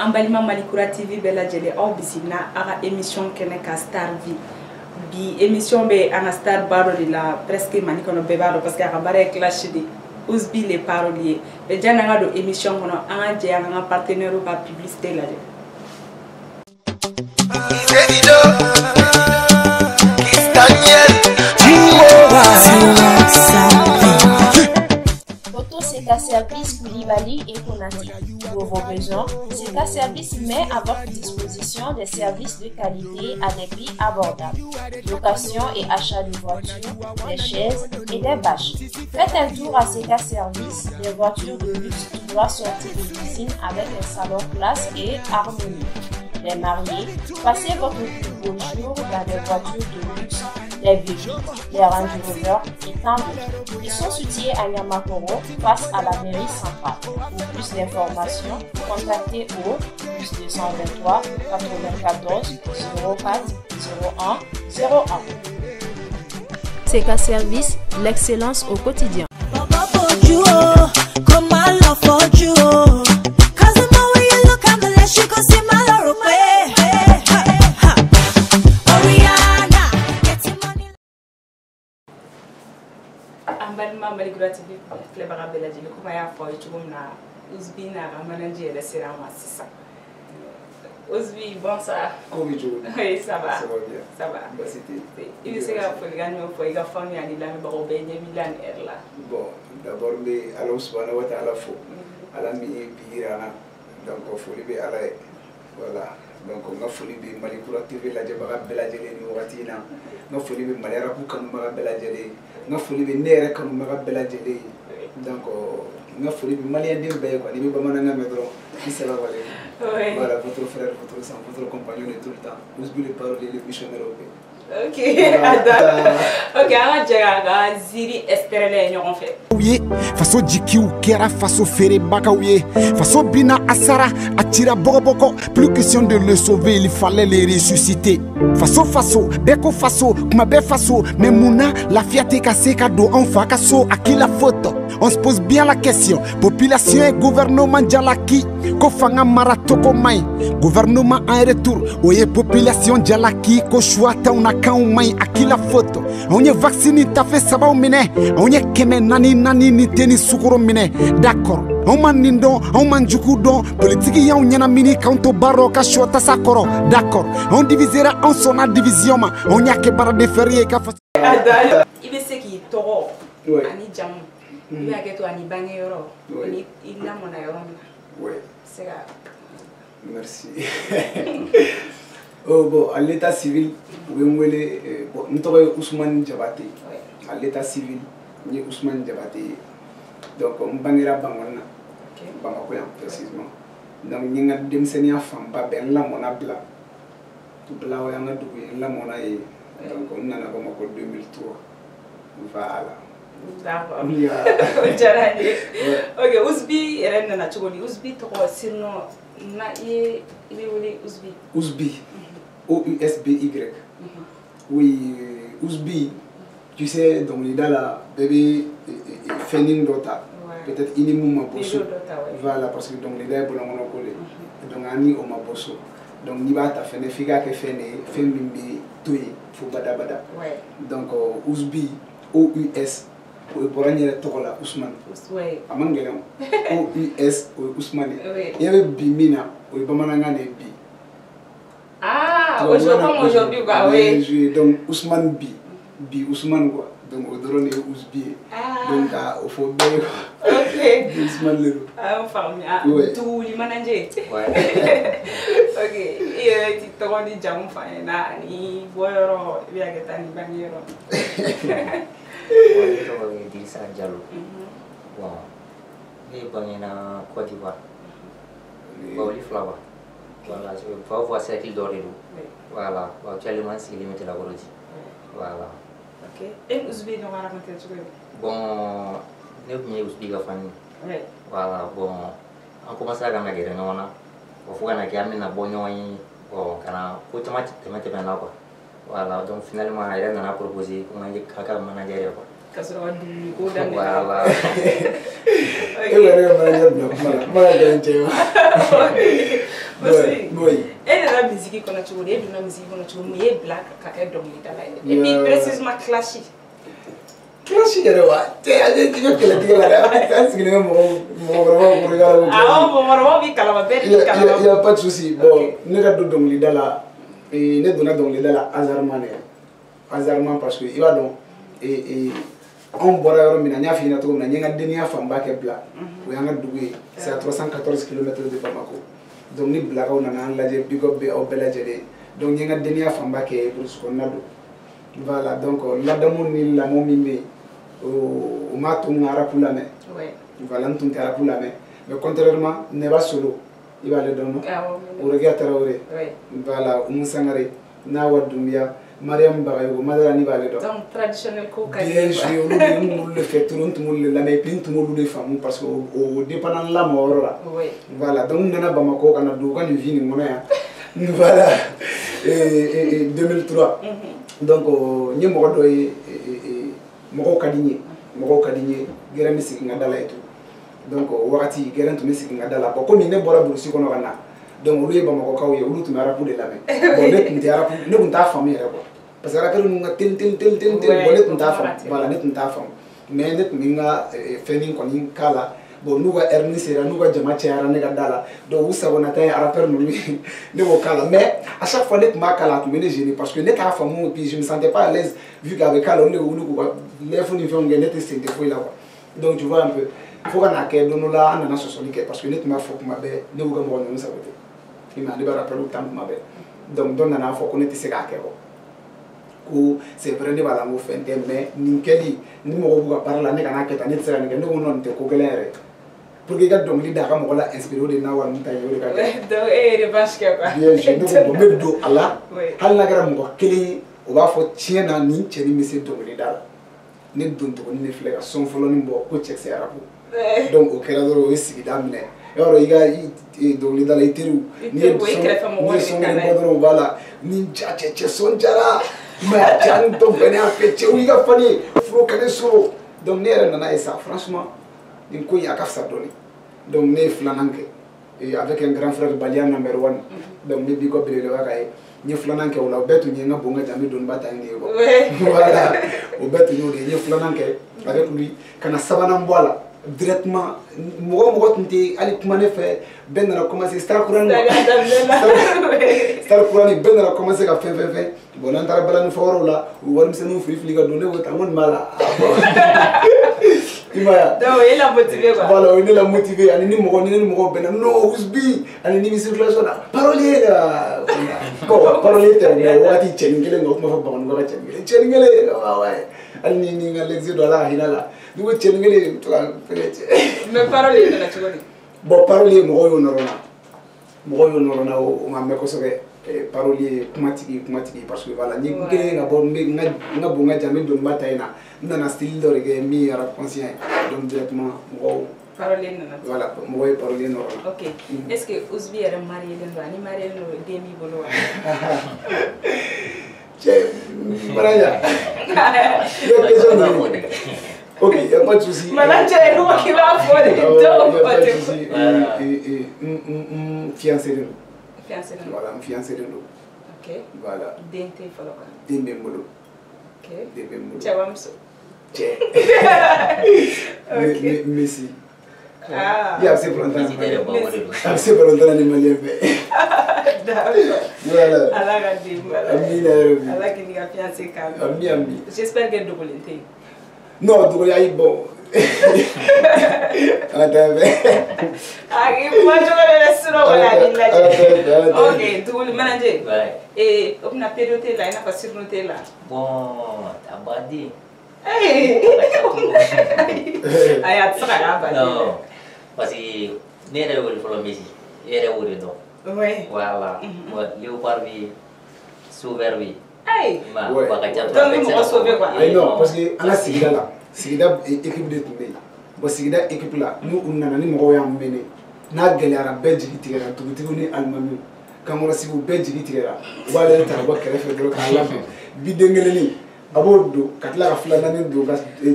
an balima Malikura TV bɛɛ lajɛlen aw bisimila a ka émission kɛnɛ ka Star Vie bi émission bɛ an ka star ba dɔ de la presque Mali kɔnɔ bɛɛ b'a dɔn parce que a ka baara ye clash de Ouzbi le parolier mais janni an ka don émission kɔnɔ an ka jɛ an ka partenaire ka publicité lajɛ. Seka Service Koulibaly et Konate. Pour vos besoins, Seka Service met à votre disposition des services de qualité à des prix abordables. Location et achat de voitures, des chaises et des bâches. Faites un tour à Seka Service, des voitures de luxe qui doivent sortir de l'usine avec un salon classe et harmonie. Les mariés, passez votre plus beau jour dans des voitures de luxe, les véhicules, les Range Rover et tant d'autres. Ils sont situés à Yamakoro, face à la mairie centrale. Pour plus d'informations, contactez au plus 223 94 04 01 01. Seka Service, l'excellence au quotidien. Balima Malikura TV filɛbaga bɛɛ lajɛlen comme a y'a fɔ aw ye cogo min na Ouzbi n'a ka manager yɛrɛ sera an ma sisan. Ouzbi, bonsoir. Comment tu vas? Oui, ça va. Ça va bien. Ça va. Bah, c'était. I bɛ se ka folikan jumɛn fɔ i ka famille ani lamɛnbagaw bɛɛ ɲɛ b'i la nin heure la? Bon, d'abord n bɛ Alahu subahanahu wa taala fo. Ala min ye bi yira an na. Donc foli bɛ Ala ye. Voilà. Donc n ka foli bɛ Malikura TV lajɛbaga bɛɛ lajɛlen ni wagati in na. N ka foli bɛ Mali arabu kanubaga bɛɛ lajɛlen. N ka foli bɛ ne yɛrɛ kanubaga bɛɛ lajɛlen. Donc n ka foli bɛ maliyɛnden bɛɛ ye quoi. N'i bɛ bamanankan mɛn dɔrɔn i salaamalekum. Voilà, votre frère, votre sang, votre compagnon de tout le temps. Ouzbi le parolier, le missionnaire au pays. Ok, ok, an ka jɛ k'a ka ziiri espéré ɲɔgɔn fɛ. Ye faso jikiw kɛra faso feerebagaw ye faso bina asara a cira bɔgɔbɔgɔ plus question de le sauver il fallait le ressusciter faso bɛɛ ko faso kuma bɛɛ faso mais munna lafiya tɛ ka se ka don anw fa ka so a k'i la faute on se pose bien la question population et gouvernement jalaki ko fanga mara togo man ɲi gouvernement en retour o ye population jalaki ko choix t'anw na kanw man ɲi a k'i la faute anw ye vaccine tafe sabaw minɛ anw ye 400 ni tɛ ni sukoro minɛ d'accord anw ma nin dɔn anw ma jugu dɔn politiki y'anw ɲɛnamini k'anw to baara ka sɔ tasa kɔrɔ d'accord anw divisera anw sɔnna division ma anw y'a kɛ baaraden fɛri ye ka faso. I bɛ se k'i tɔgɔ ani jamu i bɛ hakɛ to ani bangeyɔrɔ ni i lamɔna yɔrɔ min na. Oui. Se ka. Merci. Oh bon, à l'état civil, u bɛ n wele bon n tɔgɔ ye Ousmane Jabate. À l'état civil, n ye Ousmane Jabate ye. Donc n bangera Banguana. Bamako yan précisément. Donc n ye n ka denmisɛnniya fanba bɛɛ n lamɔna Bila o y'an ka dugu ye n lamɔna ye. Donc n nana Bamako 2003. Voilà. D'accord. O diyara n ye. Ok, Ouzbi yɛrɛ nana cogo di? Ouzbi tɔgɔ surnom na i bɛ wele Ouzbi. Ouzbi. O-U-S-B-Y. Oui, Ouzbi, tu sais, donc les là, bébé, Fénin Dota, peut-être Inimou Mabosso. Voilà, parce que donc les gars, ils ont collé. Donc, Ani au Mabosso. Donc, Niba ta fait, Figa qui fait, Fémimbi, Toui, Foubada. Donc, Ouzbi, O-U-S, pour aller à Ousmane. Amangelam. O-U-S, Ousmane. Il y avait Bimina, ou Bamanangane Bi. Ah, aujourd'hui, quoi, oui. Donc, Ousmane Bi Ousmane, quoi. Donc, au drone, Ouzbi. Donc, au fond, ok. Ousmane Lero. Ah, enfin, tout le manager. Ok. Et tu te rends dit, j'aime faire ni boyero, bien que t'as ni bagnero. Moi, je vais dire ça à Diallo. Bon, je vais venir à Côte d'Ivoire. Flower. Voilà, je vais pas voir cercle doré. Voilà, actuellement c'est limité la Borodi. Voilà. Ok. Et Ouzbi nous va raconter tout. Bon, nous venons Ouzbi la famille. Voilà, bon, on commence à gagner des noms là. On faut gagner des amis na bonjour. Bon, kana automatique te mettre là quoi. Voilà, donc finalement il a proposé qu'on ait quelqu'un manager quoi. Kasoro du ko dan. Voilà. Ok. Oui. Et la musique qu'on a trouvé, la musique qu'on a trouvé, black, et puis précisément clashy. Clashy, tu il n'y a pas de souci. Bon, nous avons donné la hasardement parce que il va donc on boira mina fina to na nyenga denia famba ke bla o yanga doué c'est à 314 km de Bamako donc ni bla ko na la je big up be o bela jede donc nyenga denia famba ke brus ko nado voilà donc la damu ni la momime o matu ngara pula me voilà ntun kara pula me mais contrairement ne va solo il va le donner o regarde Traoré voilà Sangare na wadumia Mariam Bagayo, Madame Nibale. Donc, traditionnel coca. Bien sûr, nous le fait, tout le monde l'a mis, tout le monde le fait, parce qu'au dépendant de la mort, voilà, donc nous avons Bamako, on a deux ans, nous voilà, 2003. Donc, nous avons Moko Kadigné, Guérin Missing Nadala et tout. Donc, Wakati, Guérin to Missing Nadala, comme il n'est pas là pour ce qu'on a. Donc, lui, Bamako, il y a eu tout le monde de la main. Bon, nous avons famille. Parce que rappelle nous tel bolet nous tafam voilà net nous tafam mais net minga fening konin kala bon nous va erni sera nous va jama tiara nega dala donc vous savez na tay rappelle nous ne vo kala mais à chaque fois net ma kala tu me gêné parce que net tafam et puis je me sentais pas à l'aise vu qu'avec kala on les font une fait net c'est des fois là donc tu vois un peu faut qu'on a que donner là on a socialique parce que net ma faut que ma be ne vous gamon nous ça veut il m'a dit rappelle le temps ma be donc donne na faut qu'on était c'est ka c'est vrai que voilà on fait mais ninkeli ni mo ko parler la ne kana keta ne tsara ne ko non te ko galère pour que donc li da ka mo la inspiré de na wa nta yo ka donc revanche quoi bien je ne ko me do ala hal na gara mo keli o ba fo tiena ni cheni mi se donc li dal ne don to ni flega son folo ni bo ko check c'est arabu donc o kera do o sigi da mine oro iga donc li dal iteru ni son ni bodro bala ni cha son jara mais tiens donc venez à faire tu y a fallu faut que solo donc n'est nana et ça franchement il ko ya kafsa doni donc né flananke et avec un grand frère Balian number 1 donc ne bi ko bele wa kay ni flananke wala betu ni nga bonga jami don batangi ko voilà au betu ni flananke avec lui kana sabana mbola directement mo tinti ali kumane fait ben na commencer star kuran ben na commencer ka fait bon antara balani foro la won se no free fliga do ne wota mon mala imaya donc il a motivé quoi voilà il l'a motivé ani ni mo ben no usbi ani ni circulation parolier la ko parolier te ne wati chengele ngo ma fa bon ngo chengele wa ani ni nga l'exi do la hinala du chengele to la mais parolier de la chogoni bon parolier mo yo norona o ma me ko sobe parolier kumatiki parce que voilà ni ngene nga bon nga bonga jamais don bataina nana style de reggae mi rap conscient donc directement mo parolier nana voilà mo parolier non OK est-ce que Ouzbi est marié ni marié no demi bolo che maraya OK, il n'y a pas de souci. Maintenant, tu es nous qui va faire les deux. Pas de souci. Fiancé de nous. Fiancé de nous. Voilà, fiancé de nous. OK. Voilà. Dente faloka. Dembembolo. OK. Dembembolo. Tchawamso. Tché. OK. Messi. Ah. Il y a assez pour longtemps. Assez pour longtemps animalier. D'accord. Voilà. Allah gadi. Amina. Allah qui n'y a fiancé quand même. Ami. J'espère qu'elle doit volonté. Non, donc il y a bon. Attends. Ah, moi je vais laisser là. OK, tout le manager. Et on a période là, on a pas sur noté là. Bon, abadi. Hey. Ayat ça abadi. Non. Parce que né là où follow Messi. Era où donc. Oui. Voilà. Léopard bi Sauver bi. Hey. Ma Ouais. Donc on va sauver quoi. Non, parce que on a Sigida là. Sigida équipe de Toubé. Bon Sigida équipe là, nous on a ni mo yam mené. Na galera Belgique tigera Toubé ni Allemagne. Quand on a si vous Belgique tigera. Wala ta ba kere fe do ka la bi dengele ni. abo do katla ka fila nani do ka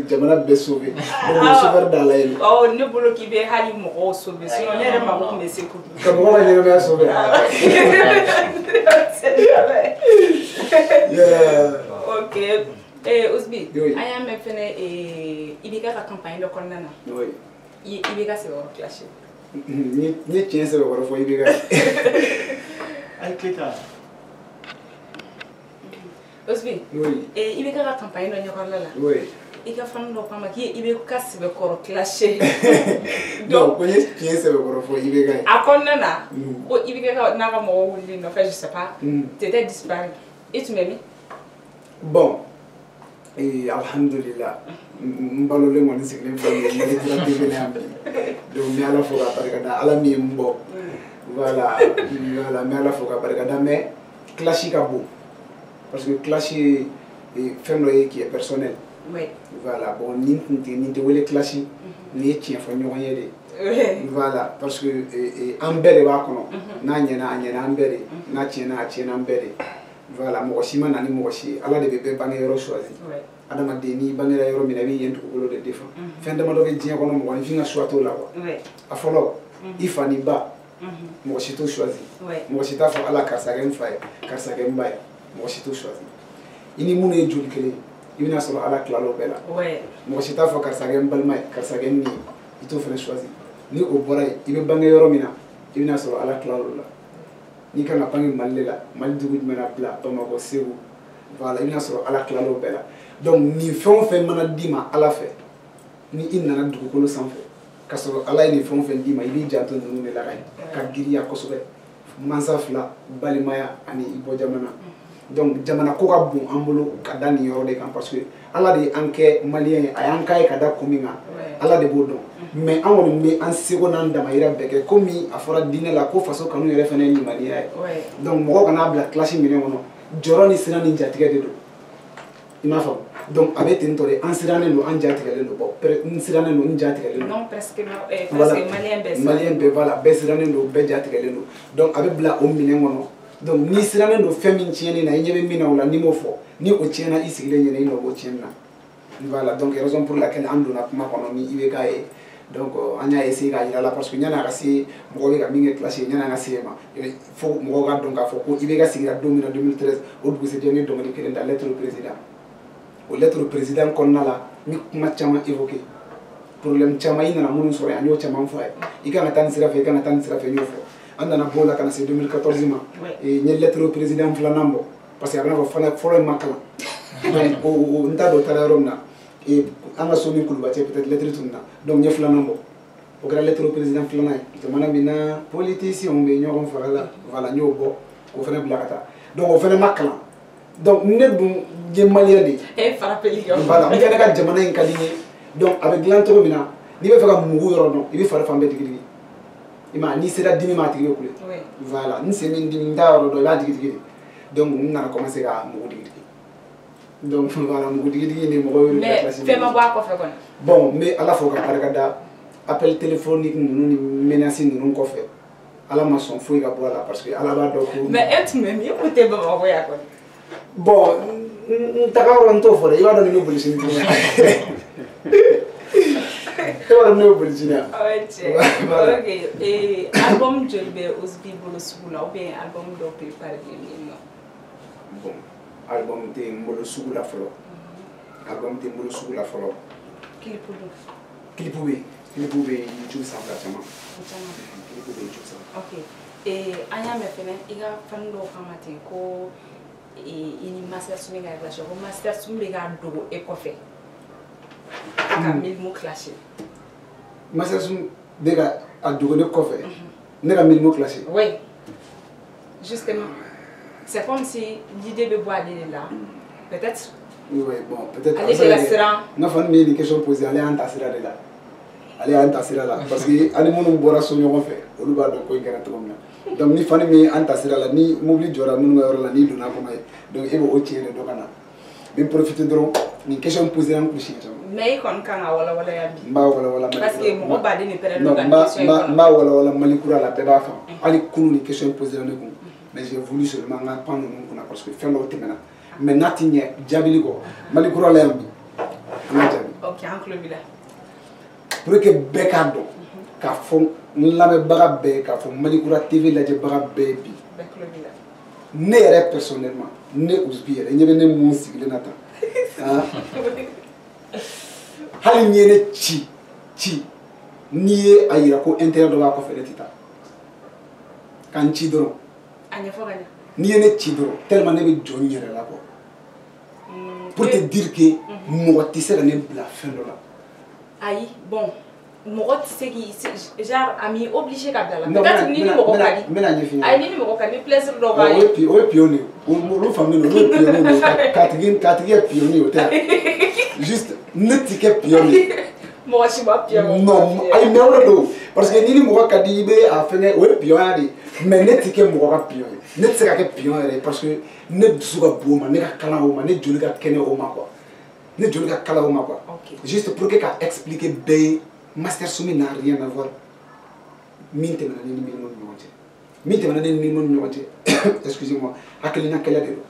jamana bɛ sauver donc sauveur dala ye ne bolo k'i bɛ hali mɔgɔw sauver sinon ne yɛrɛ mako bɛ se ko ka mɔgɔ ka ɲɛnamaya sauver ok Ousbi an y'a mɛn fɛnɛ i b'i ka campagne dɔ kɔnɔna na i b'i ka sɛbɛkɔrɔ classé ni tiɲɛ sɛbɛkɔrɔ fɔ i b'i ka ay kita Ousbi i b'i ka campagne dɔ ɲɛkɔrɔla la i ka fan dɔ k'a ma k'i b'i ka sɛbɛkɔrɔ classé donc ko n ye tiɲɛ sɛbɛkɔrɔ fɔ i b'i ka a kɔnɔna na ko i b'i ka n'a ka mɔgɔw wuli nɔfɛ je sais pas t'étais disparu i tun bɛ min bon alhamdulillah n balolen kɔni sigilen filɛ nin ye Malitura TV la yan bi donc n bɛ Ala fo k'a barikada Ala min ye n bɔ voilà n bɛ Ala fo k'a barikada mais classe ka bon parce que classe ye fɛn dɔ ye qui est personnel voilà bon nin tɛ wele classe nin ye tiɲɛ fɔ ɲɔgɔn ye de voilà parce que an bɛɛ de b'a kɔnɔ n'a ɲɛna a ɲɛna an bɛɛ de n'a tiɲɛna a tiɲɛna an bɛɛ de voilà mɔgɔ si ma na ni mɔgɔ si Ala de bɛ bɛɛ bange yɔrɔ choisi adamaden n'i bangera yɔrɔ min na i b'i yen dugukolo de défend fɛn damadɔ bɛ diɲɛ kɔnɔ mɔgɔninfin ka choix t'o la quoi a fɔlɔ i fa n'i ba mɔgɔ si t'o choisi mɔgɔ si t'a fɔ Ala karisa kɛ n fa ye karisa kɛ n ba ye mɔgɔ si t'o choisi i ni minnu ye joli kelen i bɛna sɔrɔ Ala tilal'o bɛɛ la mɔgɔ si t'a fɔ karisa kɛ n balima ye karisa kɛ n nin ye i t'o fana choisi ni o bɔra yen i bɛ bange yɔrɔ min na i bɛna sɔrɔ Ala tilal'o la n'i kan ka bange Mali de la Mali dugu jumɛn na bila Bamakɔ Segu voilà i bɛna sɔrɔ Ala tilal'o bɛɛ la donc nin fɛn o fɛn mana d'i ma Ala fɛ ni i nana dugukolo sanfɛ ka sɔrɔ Ala ye nin fɛn o fɛn d'i ma i b'i janto ninnu de la ka giriya kosɛbɛ mansa fila balimaya ani i bɔ jamana donc jamana ko ka bon an bolo ka da nin yɔrɔ de kan parce que Ala de y'an kɛ maliyɛn ye a y'an k'a ye ka da kun min kan Ala de b'o dɔn mais an kɔni bɛ an seko n'an damayira bɛɛ kɛ komi a fɔra diinɛ la ko faso kanu yɛrɛ fana ye limaniya ye donc mɔgɔ kana bila classe minɛn kɔnɔ jɔrɔ ni siran ni jatigɛ de don i m'a faamu donc a bɛ ten tɔ de an sirannen don an jatigɛlen don bon n sirannen don n jatigɛlen don non presque maliyɛn bɛɛ voilà bɛɛ sirannen don bɛɛ jatigɛlen don donc a bɛ bila o minɛn kɔnɔ donc n'i sirannen don fɛn min tiɲɛni na i ɲɛ bɛ min na o la n'i m'o fɔ ni o tiɲɛna i sigilen ɲɛna i nɔ b'o tiɲɛni na voilà donc raison pour laquelle an donna kuma kɔnɔ ni IBK ye donc an y'a essayer k'a yira la parce que yanni a ka se mɔgɔ bɛ ka min kɛ classe ye yanni an ka se yen ma fo mɔgɔw ka dɔn k'a fɔ ko IBK sigira don min na 2013 o dugusɛjɛ n ye dɔnkili kelen da lettre au président o lettre au président kɔnɔna la ni kuma caman évoqué problème caman i nana minnu sɔrɔ yan n y'o caman fɔ a ye i kan ka taa nin sira fɛ i kan ka taa nin sira fɛ n y'o fɔ an nana bɔ o la ka na se 2014 ma n ye lettre au président filanan bɔ parce que a bɛna fɔ fɔlɔ in ma kalan donc n t'a dɔn o taara yɔrɔ min na an ka so min Kulubati peut-être lettre tununa donc n ye filanan bɔ o kɛra lettre au président filanan ye jamana min na politiciens bɛ ɲɔgɔn faga la voilà n y'o bɔ k'o fana bila ka taa donc o fana ma kalan donc ne dun ye maliyɛn de ye voilà n fana ka jamana in ka di n ye donc a bɛ dilan cogo min na n'i bɛ fɛ ka mugu yɔrɔ dɔn i bɛ fari fan bɛɛ digi digi i ma n'i sera dimi ma a tigi bɛ kule voilà n sen min dimi n t'a yɔrɔ dɔn i b'a digi digi de donc n nana commencer ka mugu digi digi donc voilà mugu digi digi ni mɔgɔw mais fɛn ma bɔ a kɔfɛ kɔni bon n bɛ Ala fo ka barikada appel téléphonique ninnu ni menaces ninnu kɔfɛ Ala ma sɔn foyi ka bɔ a la parce que Ala b'a dɔn ko mais e tun bɛ min e tun tɛ Bamakɔ yan kɔni bon n taga yɔrɔ n t'o fɔ dɛ i b'a dɔn ni ne bolisi ni tuguni e b'a dɔn ne bɛ bolisi ni yan ok album joli bɛ Ousbi bolo sugu la ou bien album dɔ préparé len nɔ bon album tɛ n bolo sugu la fɔlɔ album tɛ n bolo sugu la fɔlɔ clip bɛ YouTube sanfɛ caman clip bɛ YouTube sanfɛ ok an y'a mɛn fɛnɛ i ka fan dɔw kama ten ko i ni Master Sumi ka relation ko Master Sumi bɛ ka dogo e kɔfɛ a ka Milimo classé Master Sumi bɛ ka a dogo ne kɔfɛ ne ka Milimo classé oui justement c'est comme si l'idée bɛ bɔ ale de la peut-être oui bon peut-être ale de la siran n ka fani min ye nin question posé ale y'an ta sira de la ale y'an ta sira la parce que ani minnu bɔra so ɲɔgɔn fɛ olu b'a dɔn ko in kɛra cogo min na donc ni fani min ye an ta sira la ni mobili jɔra minnu ka yɔrɔ la n'i donna kɔnɔ ye donc e b'o tiɲɛ de dɔn ka na n bɛ profiter dɔrɔn nin question posé an kun siɲɛ caman mais i kɔni kan ka walawala yan bi n b'a walawala parce que mɔgɔ baden de pɛrɛn non don ka question in kɔnɔ n b'a walawala Mali kura la bɛɛ b'a faamu hali kunun ni question posé ne kun mais j'ai voulu seulement n ka pan ninnu kunna parce que fɛn dɔw tɛmɛna mais n'a ti ɲɛ jaabili kɔ Mali kura la yan bi an ka jaabi. Ok an tulo b'i la. Pour que bɛɛ k'a dɔn k'a fɔ n lamɛnbaga bɛɛ k'a fɔ Mali kura TV lajɛbaga bɛɛ bi. Bɛɛ tulo b'i la. Ne yɛrɛ personnellement ne Ousbi yɛrɛ ɲɛ bɛ ne mun sigilen na tan hali n'i ye ne ci n'i ye a yira ko intérêt dɔ b'a kɔfɛ ne tɛ taa ka n ci dɔrɔn. A ɲɛfɔ ka ɲɛ. N'i ye ne ci dɔrɔn tellement ne bɛ jɔ n yɛrɛ la quoi. Pour te dire que mɔgɔ tɛ se ka ne bila fɛn dɔ la. Ayi bon mɔgɔ tɛ se k'i genre a m'i obligé ka bila la. Peut-être ni mɔgɔ ka di. N bɛna ɲɛfɔ i ɲɛna. Ayi ni plaisir dɔ b'a ye. O ye pion de ye olu faamuya olu ye pion de ye k'a tigi kɛ pion ye o tɛ juste ne tɛ kɛ pion de ye. Mɔgɔ si ma pion. Non ayi mais o de don parce que ni mɔgɔ ka di i bɛ a fɛngɛ o ye pion de ye mais ne tɛ kɛ mɔgɔ ka pion ye ne tɛ se ka kɛ pion yɛrɛ parce que ne dusu ka bon o ma ne ka kalan o ma ne joli ka kɛnɛ o ma quoi ne joli ka kalan o ma quoi juste pour que ka expliquer bɛɛ ye Master Soumi n'a rien à voir min tɛmɛna ne ni Milimo ni ɲɔgɔn cɛ min tɛmɛna ne ni Milimo ni ɲɔgɔn cɛ excusez-moi hakilina kɛlɛ de don.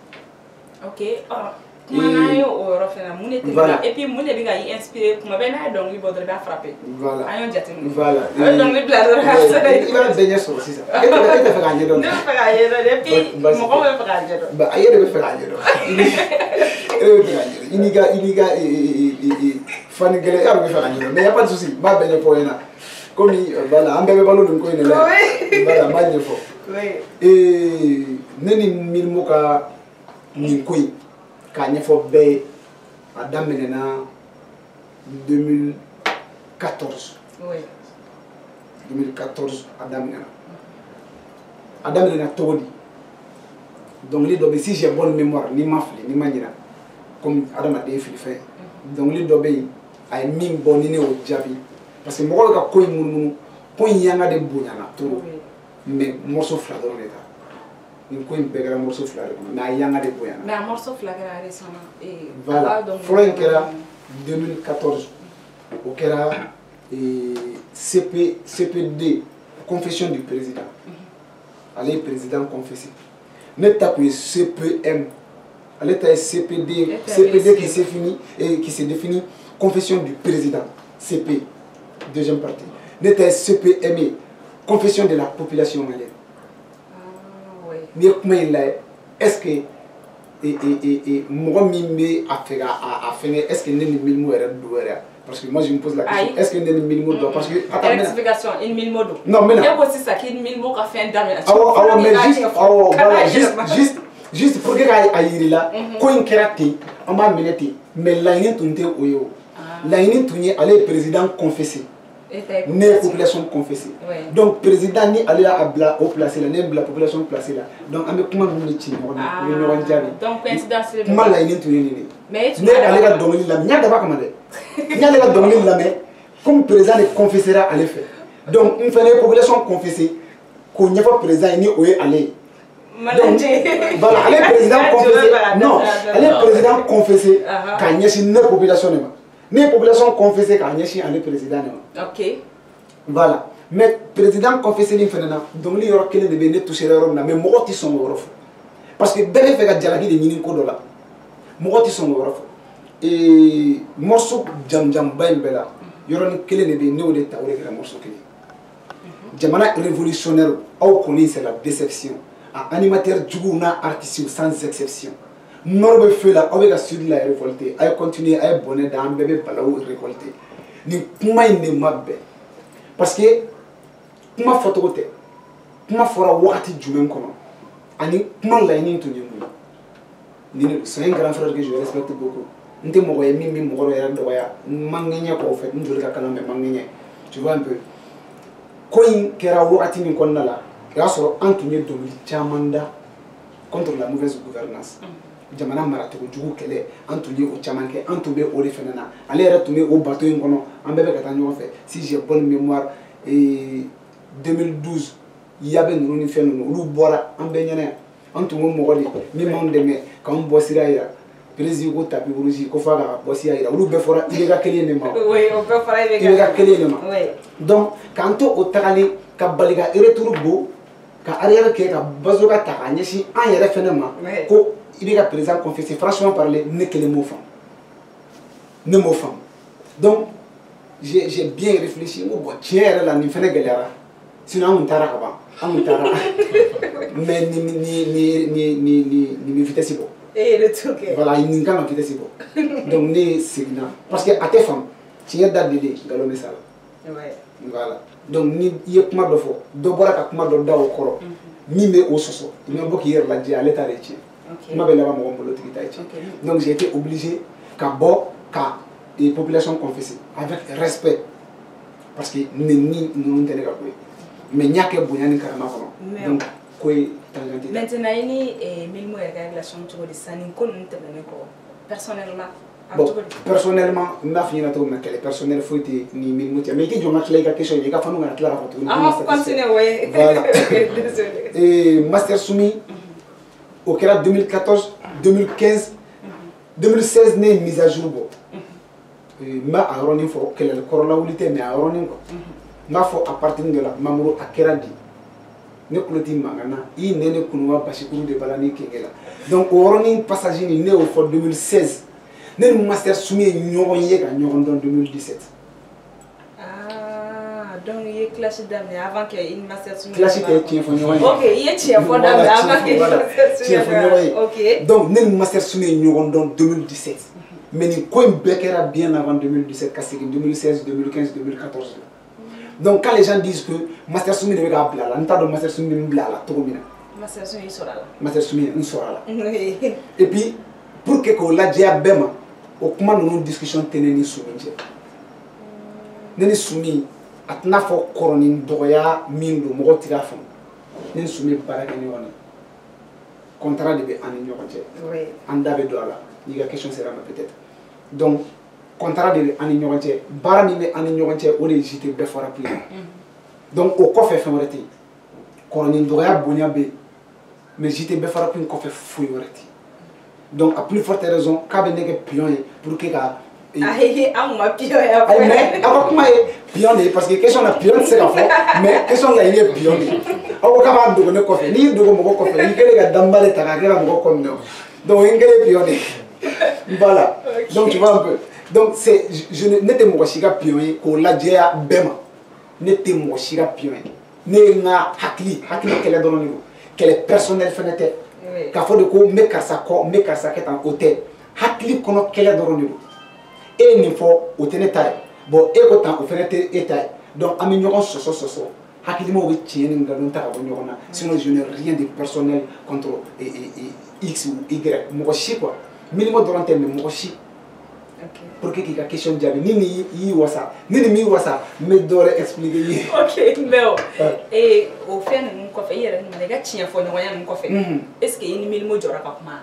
Ok kuma n'an ye o yɔrɔ fɛnɛ mun de tɛ et puis mun de bɛ ka i inspiré kuma bɛɛ n'a ye dɔnkili bɔ dɔrɔn i b'a frappé. Voilà an y'o jateminɛ. Voilà a bɛ dɔnkili bila dɔrɔn a sɛbɛn. I b'a bɛɛ ɲɛ sɔrɔ sisan e tɛ fɛ k'a ɲɛ dɔn. Ne bɛ fɛ k'a ɲɛ dɔn et puis mɔgɔw bɛ fɛ k'a ɲɛ dɔn. A yɛrɛ bɛ fɛ k'a ɲɛ dɔn e bɛ fɛ k'a ɲɛ dɔn i n'i ka fani gɛlɛn e yɛrɛ bɛ fɛ k'a ɲɛ dɔn mais y a pas de souci n b'a bɛɛ ɲɛfɔ aw ɲɛna komi voilà an bɛɛ bɛ balo nin ko in de la voilà n b'a ɲɛfɔ. Ne ni Milimo ka nin ko in k'a ɲɛfɔ bɛɛ ye a daminɛna 2014 a daminɛna cogo di dɔnkili dɔ bɛ si j'ai bonne mémoire ni ma fili ni ma ɲina comme adamaden fili fɛn dɔnkili dɔ bɛ yen a ye min bɔ ni ne y'o jaabi parce que mɔgɔw bɛ ka ko in munumunu ko in yanga de bonyana trop mais morceau fila dɔrɔn de ta nin ko in bɛɛ kɛra morceau fila de kɔnɔ mais a yanga de bonyana. Mais a morceau fila kɛra récemment. Voilà fɔlɔ in kɛra 2014 o kɛra CPD confession du président ale ye président confessé ne ta kun ye CPM ale ta ye CPD qui se définit confession du président CP deuxième partie ne ta ye CPME confession de la population malienne. N'i ye kuma in lajɛ est-ce que mɔgɔ min bɛ a fɛ a fɛngɛ est-ce que ne ni Milimo yɛrɛ don yɛrɛ parce que moi je me pose la question est-ce que ne ni Milimo don parce que rectification i ni Milimo don. Non mais e ko sisan k'i ni Milimo ka fɛn daminɛ. Awɔ mais juste pour que k'a yiri la ko in kɛra ten an b'a minɛ ten mais laɲini tun tɛ o ye o laɲini tun ye ale ye président confessé ne ye population confessé donc président ni ale y'a bila o place la ne ye bila population place la donc an bɛ kuma ninnu de ci ɲɔgɔn na u bɛ ɲɔgɔn jaabi donc coïncidence de kuma laɲini tun ye nin de ne ale ka dɔnkili lamɛn n y'a dabɔ a kama dɛ n y'ale ka dɔnkili lamɛn comme président de confessera ale fɛ donc n fana ye population confessé k'o ɲɛfɔ président ye ni o ye ale ye. Donc, voilà, elle est président confessé. Non, elle est président confessé quand il y a une population. Les populations confessées quand il y a un président. Ok. Voilà. Mais président confessé, donc il y aura quelqu'un qui va toucher l'Europe, mais moi qui sont au parce que dès que fait que Jalagi de Niniko de là, moi qui sont au et morceau Jam Bain Bella, il y aura quelqu'un qui va nous de taouler le morceau qui Jamana révolutionnaire, au connaît c'est la déception. Animateur Djougouna artiste sans exception. Norbe fait la avec la sud la révolté. Aïe continuer à bonner dans un bébé balaou récolté. Ni kuma inde mabbe. Parce que kuma photo te. Kuma fora wakati jumen kono. Ani kuma laini to nyemu. C'est un grand frère que je respecte beaucoup. Nte mogo yemi mi mogo ya ndoya. Mangenya ko fait ndulika kanambe mangenya. Tu vois un peu. Koin kera wakati ni konna la. Il y a un tourné de contre la mauvaise gouvernance. Jamana Maratogo Djougou Kele, un tourné au Tchamanké, un tourné au Refenana. Allez retourner au bateau Ingono, en bébé Catagnon fait. Si j'ai bonne mémoire, et 2012, il y avait une réunion, nous boira en baignane, un tourné Moroli, mi-monde de mai, quand on boit Siraïra. Président tapi urusi ko faga bosi ayira ulu be fora ilega kelene ma oui on peut fora ilega kelene ma donc quand o tagali ka baliga retour bo ka arrière ke ka bazoka ta anyesi an yere fene ma ko il est présent confessé franchement parler n'est que les mots femmes ne mots femmes donc j'ai bien réfléchi bon tiens là ni fene galera sinon on tara kaba on tara mais ni vitesse bon et le truc voilà il n'y a pas vitesse bon donc ni signal parce que à tes femmes tu es d'adélé galomé ça ouais voilà donc ni yé kuma do fo do bora ka kuma do dawo koro ni me o soso ni mo ki yer la di à l'état réti ma be la ba mo mbolo tiki taïti donc j'ai été obligé ka les populations confessées avec respect parce que ni non tene ka koy mais ñaké bu ñani karama ko donc koy tangenti maintenant ini milmo ya relation to di sani ko non tene ko personnellement bon personnellement ma fini na to na kele personnel faut être ni milmo mais qui jonga clé ka question yi ka fanu na clara photo continue ouais voilà désolé et master soumis au Kera 2014 2015 2016 né mise à jour bon ma aroni fo kele le corona wulité mais aroni ko ma fo à partir de la mamuro akera di ne kuloti mangana i nene kunwa bashikuru de balani kengela donc oroni passager ni né au fo 2016 né master soumis ñogon yega ñogon don 2017 donc il est clashé d'amener avant qu'il y ait une master soumis clashé tient fo ñogon ok il est tient fo d'amener avant qu'il y ait une master soumis ok donc né master soumis ñogon don 2017 mais ni ko bekera bien avant 2017 parce que 2016 2015 2014 donc quand les gens disent que master soumis de ga blala nta do master soumis blala to mina master soumis sera là master soumis on sera là et puis pour que ko la dia bema o kuma no discussion teneni soumis neni soumis atna fo koroni doya mindo mo tira fam neni soumis baraka ni wona contrat de be ani ñoxote oui anda be do ala ni ga question sera peut-être donc contrat de ani ñoxote bara ni me ani ñoxote o le jité be fora plus donc o ko fe femoreti koroni doya bonya be mais jité be fora plus ko fe fuy woreti donc à plus forte raison ka be nege pion pour que ka on m'a pion ya mais avant pion parce que question na pion c'est la fois mais question la il est pion awo ka ba dogo ne ko fe ni dogo mo ko fe ni kele ga dambale ta ga mo ko no donc ingele pion voilà donc tu vois un peu donc c'est je n'étais mo shiga pion ko la dia bema n'était mo shiga pion ne nga hakli kele do no kele personnel fenete ka fo de ko me karsa ket en hôtel hakli kono kele do no et il faut au ténétaire bon et autant au fenêtre état donc ami ñogon soso hakili mo be tieni ngalon ta ko ñogona sinon je n'ai rien de personnel contre x ou y mo chi quoi minimum de l'antenne mo chi pour que la question jabi ni yi wasa ni mi wasa me dore expliquer ok mais et au fait nous ko fe yere ni ga tia fo ñogon ñu ko fe est-ce que ni minimum jora ka kuma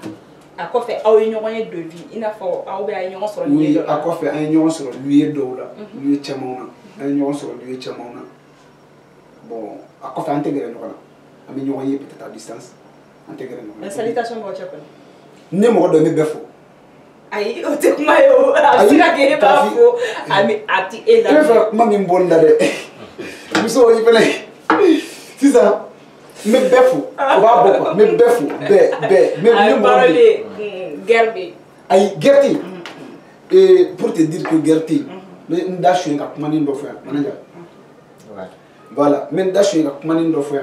a ko fe aw ñogon de vie ina fo aw be ay ñogon soro ni do a ko fe ay ñogon soro lui do la lui chamona ay ñogon soro lui chamona bon a ko fe intégrer no kana ami ñogon yi peut-être à distance intégrer no la salutation mo cha ko ne mo do mi befo ay o te kuma yo asira ke ba fo ami ati e la fa mami mbonda de muso yi pele c'est ça me befu ba boko me befu me parler gerbe ay gerti et pour te dire que gerti mais ndashu nga kuma ni ndo fa mananja voilà mais ndashu nga kuma ni ndo fa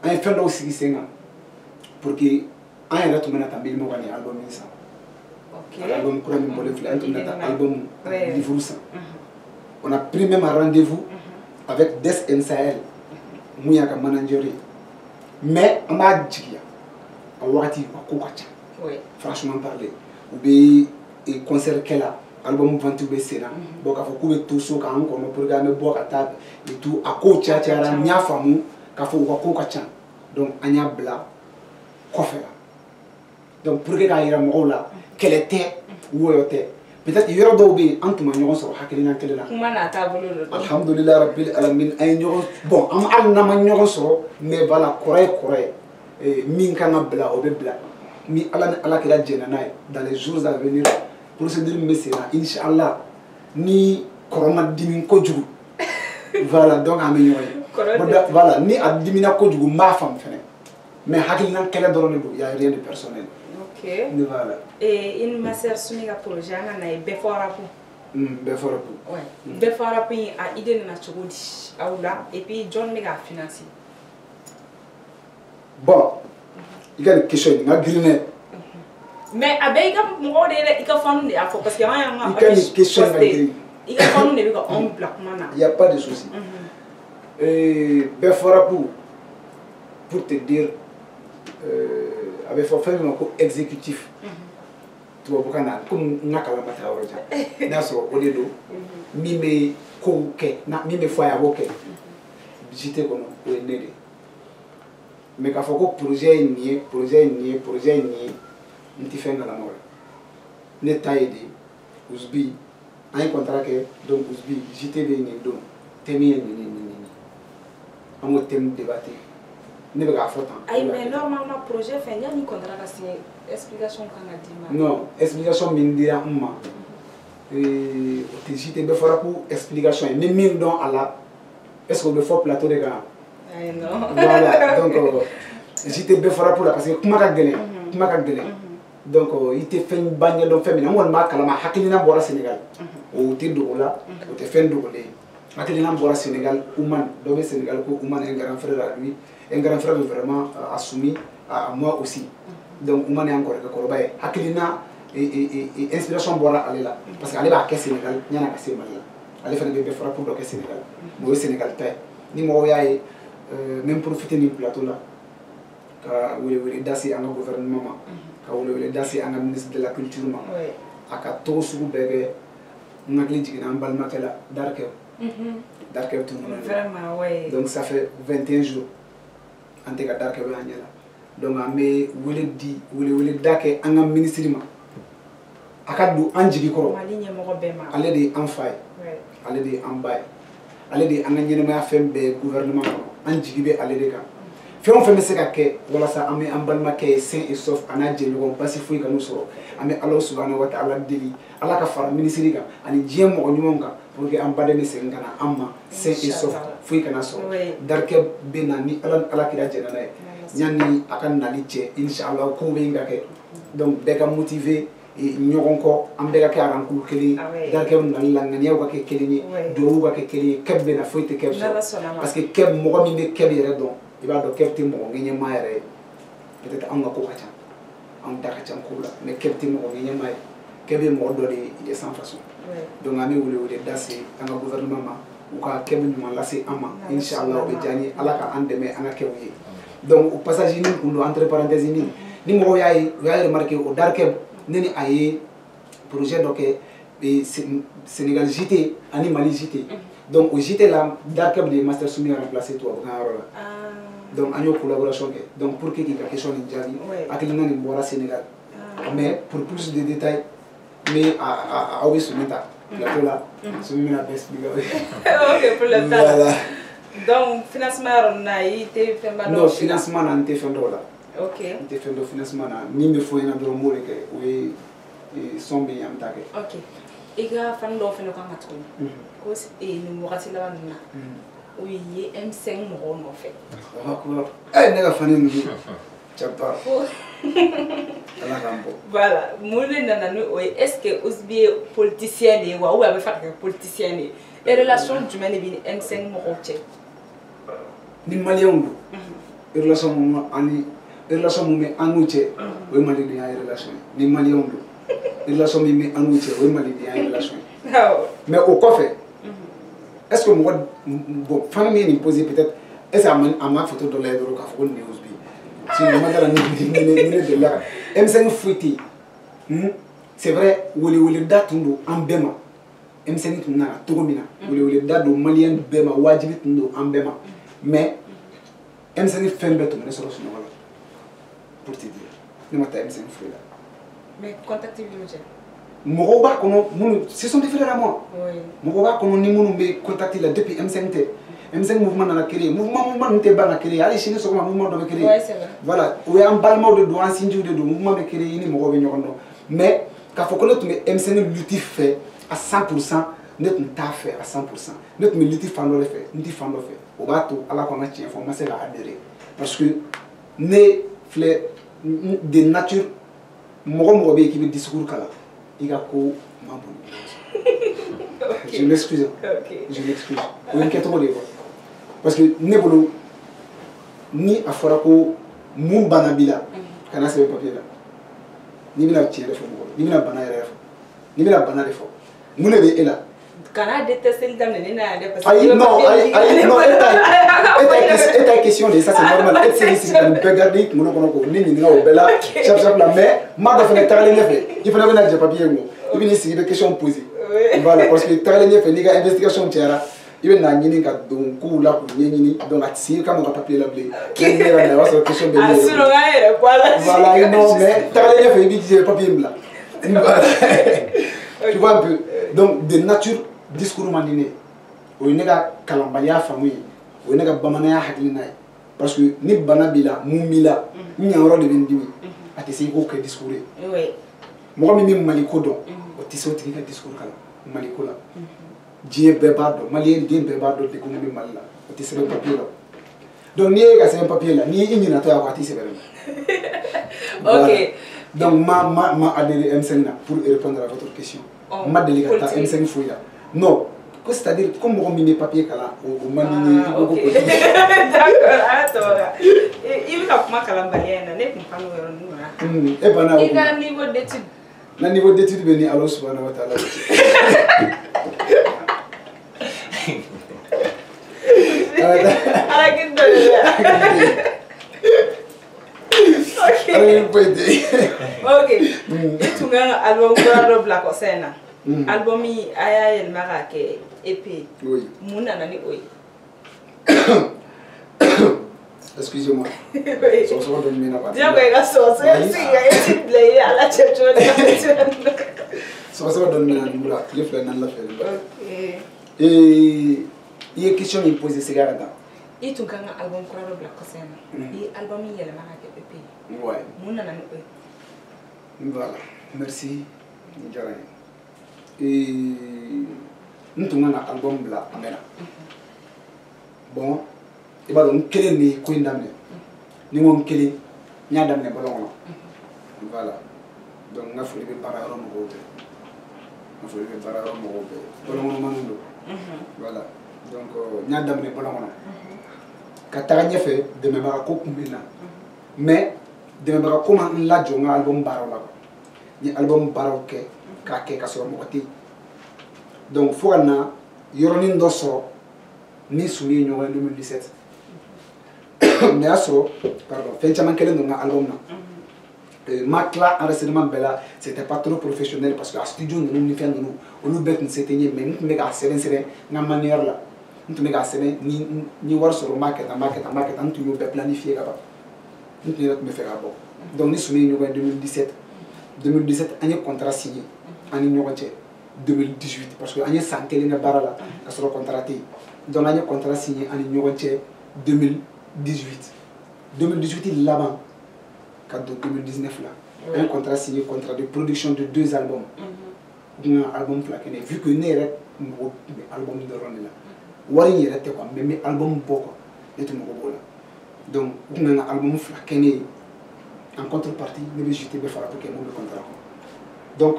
ay fendo aussi senga pour que ay ratu mena tambil mo gani album ça ok album ko ni bolé fla album livre ça on a pris même un rendez-vous avec Des Sahel Mouya ka manager mais on m'a dit en wakati ko kacha oui franchement parler ou be et concert kela album ventu be sena boka fo ku be tout so ka ko no programme boka ta et tout a ko cha ra nya famu ka fo ko kacha donc anya bla ko fait donc pour que ka ira mo la quel était ou était peut-être yoro do be antuma ñogon so hakilina kelela kuma na tabulu alhamdulillah rabbil alamin ay ñogon bon am alna ma ñogon so mais voilà correct min kana bla o be bla mi ala kila jenana dans les jours à venir procédure mesena inshallah ni koroma dimin ko jugu voilà donc am ñoy voilà ni ad dimina ko jugu ma fam fene mais hakilina kɛlɛ dɔrɔn de don, il y a rien de personnel. Ok. Voilà. Et une master soumise à projet, on a bɛɛ fɔra pour. Bɛɛ fɔra pour. Ouais. Bɛɛ fɔra pour a idée nana cogo di aw la et puis John bɛ k'a financer. Bon, il y a une question, il y a une mais a bɛɛ i ka mɔgɔw de ye dɛ, i ka fanu de y'a fɔ parce que an y'an ka il y a une question, i ka fanu de bɛ ka anw bila kuma na. Il n'y a pas de souci. Bɛɛ fɔra pour te dire, avec forfait exécutif. Tu vois, comme n'a qu'à la matière, n'a sur au lieu de mime koke, n'a mime foyer à woke, j'étais comme au nez. Mais quand faut que projet nié, n'ti fait dans la mort. N'état aidé, Ousbi, un contrat que donc Ousbi, j'étais bien donc, t'es bien on va thème débattre. Ne vais pas faire tant. Aïe, mais normalement projet fait, il y a une contrat à signer. Explication qu'on a dit. Non, explication mindira umma. J'étais bien fort pour explication. Mais mine donc à la, est-ce qu'on veut faire plateau de gars? Non. Voilà, donc j'étais bien fort pour la parce que comment qu'a gagné, donc il était fait une bagne dans féminin. On m'a calmé. Hakilina bora Sénégal. Au titre de là, au te fait de là. Hakilina bora Sénégal, Ouman, donc Sénégal pour Ouman un grand frère à lui, un grand frère vraiment assumé à moi aussi. Donc Ouman est encore que Korobaye. Hakilina et inspiration bora aller là, parce qu'aller à Ké Sénégal, il y en a assez mal là. Aller faire des beffras pour le Sénégal. Moi Sénégal paix. Ni moi même profiter du plateau là. Quand vous voulez dasser à un gouvernement. Quand vous voulez dasser à un ministre de la culture, à 14 sous bébé, on a dit qu'il y a un bal matela, Darker tout le monde. Vraiment, oui. Donc ça fait 21 jours. En tout cas, Darker est là. Donc, mais vous voulez Darker à un ministre. À 4 jours, un jigikoro. Allez des enfants. Allez des embay. Allez des ananyéma FM gouvernement. Un jigibé allez des cas. On fait ce que voilà ça amé en balma que sain et sauf anadje nous passer fouille que nous sommes amé Allah subhanahu wa ta'ala deli Allah ka fara ministre ga ani diem mo nyumonga pour que en bade me sengana amma sain et sauf fouille que na so darke benani ala kira jena nay nyani akan nalice inshallah ko be ngake donc bega motiver et ñogonko am bega ka ran ku keli darke nan la ngani yaw ka keli do ga keli kebbe na fouille te kebbe parce que keb mo mi be kebbe re donc il va donc capter mon gagné maire peut-être on a quoi ça on t'a qu'à là mais capter mon gagné maire quel mot donné il est sans façon donc ami ou le dasser un gouvernement ou quoi quel moment là c'est ama inchallah au jani ala ka andeme anga kewye donc au passage ni ou entre parenthèses ni mo yaay remarqué au darkem neni aye projet donc Sénégal JT ani Mali JT donc au JT là darkem de master soumis à remplacer toi donc en collaboration donc pour que la question est déjà dit à Sénégal mais pour plus de détails mais à oui ce matin plateau là ce matin best ok pour le temps donc financement on a été fait non financement on a été fait là ok on a fait le financement ni me faut un endroit où oui sont bien attaqué ok et gars fan do fait le camp matron cause et nous morati là oui, M5 moron en fait. Eh, n'est-ce pas fini Chapa. Voilà, moulin nana est-ce que Ousbi politicien et ou avait fait politicien et relation du mène M5 moron tché. Ni malien relation ani relation me anouché oui mali de relation ni malien relation me anouché oui mali de relation. Mais au coffre est-ce que moi, bon, famille n'est posée peut-être, est-ce que ma photo de l'aide au café news bi? Si le madame de là, M5 fouetté, c'est vrai, ou les dates en Bema, M5 n'a pas tout mina, ou les dates de Malien Bema, Wajibit en Bema, mais M5 fait un bête, on est sur le pour te dire, ne m'attends M5 fouetté là. Mais contactez-vous. Moroba ce sont des frères à moi. Moroba qu'on ni mon contacté là depuis M5 mouvement dans la créer mouvement n'était pas la créer allez chez nous sur mouvement de créer voilà ou un ballement de doigt sinju de mouvement de créer ni moroba mais quand faut que notre M5 lutte fait à 100% notre ta fait à 100% notre lutte fan le fait nous dit fan le fait au bateau à la qu'on a information à adhérer parce que ne filɛ de nature mɔgɔ bɛ yen k'i bɛ discours kala i ka ko ma bon. Je m'excuse. Je m'excuse. O ye n kɛcogo de ye quoi. Parce que ne bolo ni a fɔra ko mun bana b'i la kana sɛbɛn papier la n'i bɛna tiɲɛ de fɔ mɔgɔ n'i bɛna bana yɛrɛ fɔ n'i bɛna bana de fɔ mun de bɛ e la. Kana détester daminɛ ne n'a yɛrɛ parce que ayi non e ta question de ça c'est normal e tɛ se k'i sigi ka nin bɛɛ garder i kunkolo kɔnɔ k'o ni ɲininka o bɛɛ la chap chap la mais maa dɔ fana tagalen ɲɛfɛ i fana bɛna jɛ papier in kɔ i bɛ n'i sigi i bɛ question poser voilà parce que tagalen ɲɛfɛ n'i ka investigation cayara i bɛ n'a ɲini ka don kow la k'u ɲɛɲini donc a tɛ se i ka mɔgɔ ka papier la bilen ne yɛrɛ na o b'a sɔrɔ question bɛ ne yɛrɛ bolo a yɛrɛ bɔ a la voilà non mais tagalen ɲɛfɛ i b'i jija papier in bila tu vois un peu donc de nature discours man di ne o ye ne ka kalanbaliya faamu ye o ye ne ka bamananya hakilina ye parce que ni bana b'i la mun b'i la n ɲayɔrɔ de bɛ n dimi a tɛ se i k'o kɛ discours ye mɔgɔ min bɛ Mali ko dɔn o tɛ se o tigi ka discours kala Mali ko la diɲɛ bɛɛ b'a dɔn maliyɛn den bɛɛ b'a dɔn degun bɛ Mali la o tɛ sɛbɛn papier la donc n'i ye ka sɛbɛn papier la n'i i ɲinatɔ ye a kɔ a t'i sɛbɛn la ok donc ma adhéré M5 na pour répondre à votre question ma deli ka taa M5 foyi la non c'est-à-dire comme mɔgɔ min bɛ papier kalan o man di n ye i ko ko politique. D'accord a y'a tɔɔrɔ i bɛ ka kuma kalanbaliya in na ne tun pan o yɔrɔnin na. E banna o i ka niveau d'étude. n ka niveau d'étude bɛ ni Ala subahana wa taala cɛ. Ala k'i dɔn de la. Ala ye foyi tɛ ye. Ok i tun kan ka album kura dɔ bila kɔsa in na. Album in a y'a yɛlɛma k'a kɛ EP mun nana ni o ye. Excusez-moi. Sɔgɔsɔgɔ dɔ ɲinɛna ba. Diɲɛ ko i ka sɔgɔsɔgɔ sigi ka EP bila i ye Ala cɛ cogo di ka sɔgɔsɔgɔ dɔ ɲinɛna nin bolo tile fila naani lafiyalen ba. I ye question min posé segin a kan tan. I tun kan ka album kura dɔ bila kɔsa in na i ye album in yɛlɛma k'a kɛ EP ye mun nana ni o ye. Voilà merci nin diyara n ye. N tun kan ka album bila a mɛnna bon i b'a dɔn n kelen de ye ko in daminɛ ni n ko n kelen n y'a daminɛ bɔlɔn kɔnɔ voilà donc n ka foli bɛ baara yɔrɔ mɔgɔw bɛɛ bɔlɔn kɔnɔmaniw don voilà donc n y'a daminɛ bɔlɔn kɔnɔ ka taga ɲɛfɛ dɛmɛbaga ko tun bɛ n na mais dɛmɛbaga ko ma n lajɔ n ka album baaraw la n ye album baaraw kɛ k'a kɛ ka sɔrɔ mɔgɔ tɛ yen donc fo ka na yɔrɔnin dɔ sɔrɔ ni Sumi ye ɲɔgɔn ye 2017 mais y'a sɔrɔ pardon fɛn caman kɛlen don n ka album na ma tila enregistrement bɛɛ la c'était pas trop professionnel parce que a studio ninnu ni fɛn ninnu olu bɛɛ tun se tɛ n ye mais n tun bɛ k'a sɛbɛn sɛbɛn n ka manière la n tun bɛ k'a sɛbɛn ni wari sɔrɔ n b'a kɛ tan n tun y'o bɛɛ planifié ka ban n tun yɛrɛ tun bɛ fɛ k'a bɔ donc ni Sumi ye ɲɔgɔn ye 2017 an ye contrat signé an ni ɲɔgɔn cɛ 2018 parce que an ye san kelen kɛ baara la ka sɔrɔ contrat tɛ yen donc an ye contrat signé an ni ɲɔgɔn cɛ 2018 laban ka don 2019 la an ye contrat signé contrat de production de 2 albums n ka album fila kɛ ne vu que ne yɛrɛ mago tun bɛ album dɔrɔn de la wari in yɛrɛ tɛ quoi mais n bɛ album bɔ quoi ne tun mago b'o la donc n tun ka n ka album fila kɛ ne ye en contrepartie ne bɛ JT bɛɛ fara pour que mun bɛ contrat kɔnɔ donc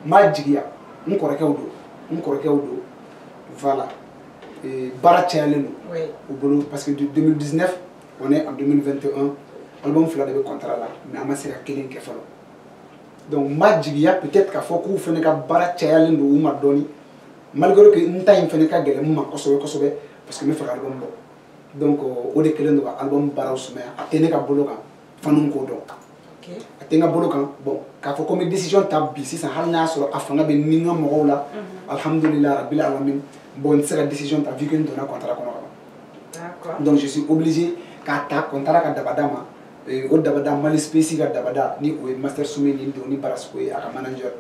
ma jigiya n kɔrɔkɛw don voilà baara cayalen don u bolo parce que de 2019 on est en 2021 album fila de bɛ contrat la mais an ma se ka kelen kɛ fɔlɔ donc ma jigiya peut-être k'a fɔ k'u fana ka baara cayalen don u ma dɔɔni malgré que n ta in fana ka gɛlɛn n ma kosɛbɛ kosɛbɛ parce que n bɛ fɛ ka album bɔ donc o de kɛlen don ka album baaraw sumaya a tɛ ne ka bolo kan fanu k'o dɔn a tɛ n ka bolo kan bon k'a fɔ ko n bɛ décision ta bi sisan hali n'a y'a sɔrɔ a fanga bɛ ni n ka mɔgɔw la alhamdulilah rabil alamin bon n tɛ se ka décision ta vu que n donna contrat kɔnɔ ka ban donc je suis obligé k'a ta contrat ka dabada ma o dabada Mali Spacey ka dabada ni o ye Master Sumi ni don ni Barasiko ye a ka manager